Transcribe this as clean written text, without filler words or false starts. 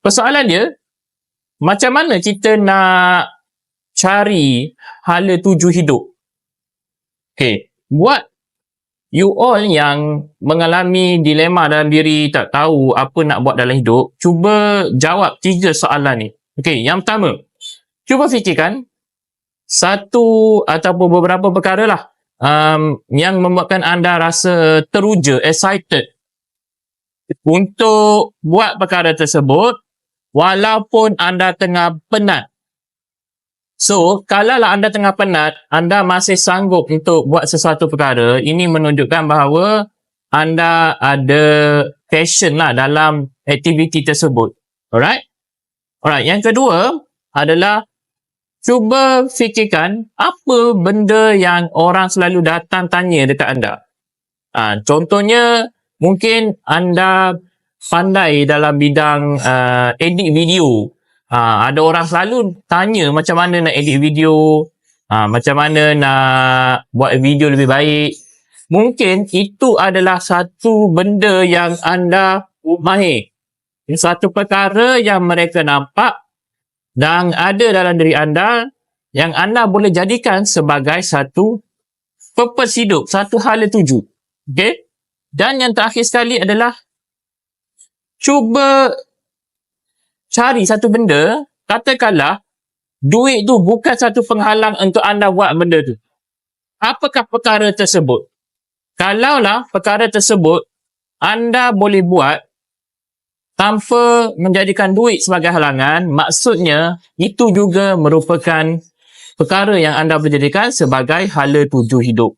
Persoalan dia, macam mana kita nak cari hala tuju hidup? Okay, buat you all yang mengalami dilema dalam diri, tak tahu apa nak buat dalam hidup, cuba jawab 3 soalan ni. Okay, yang pertama, cuba fikirkan satu ataupun beberapa perkara lah yang membuatkan anda rasa teruja, excited untuk buat perkara tersebut walaupun anda tengah penat. So, kalaulah anda tengah penat, anda masih sanggup untuk buat sesuatu perkara, ini menunjukkan bahawa anda ada passion lah dalam aktiviti tersebut. Alright? Alright, yang kedua adalah cuba fikirkan apa benda yang orang selalu datang tanya dekat anda. Contohnya, mungkin anda pandai dalam bidang edit video. Ada orang selalu tanya macam mana nak edit video, macam mana nak buat video lebih baik. Mungkin itu adalah satu benda yang anda mahir. Satu perkara yang mereka nampak dan ada dalam diri anda yang anda boleh jadikan sebagai satu purpose hidup, satu hala tuju. Okay? Dan yang terakhir sekali adalah cuba cari satu benda, katakanlah duit tu bukan satu penghalang untuk anda buat benda tu. Apakah perkara tersebut? Kalaulah perkara tersebut anda boleh buat tanpa menjadikan duit sebagai halangan, maksudnya itu juga merupakan perkara yang anda boleh jadikan sebagai hala tuju hidup.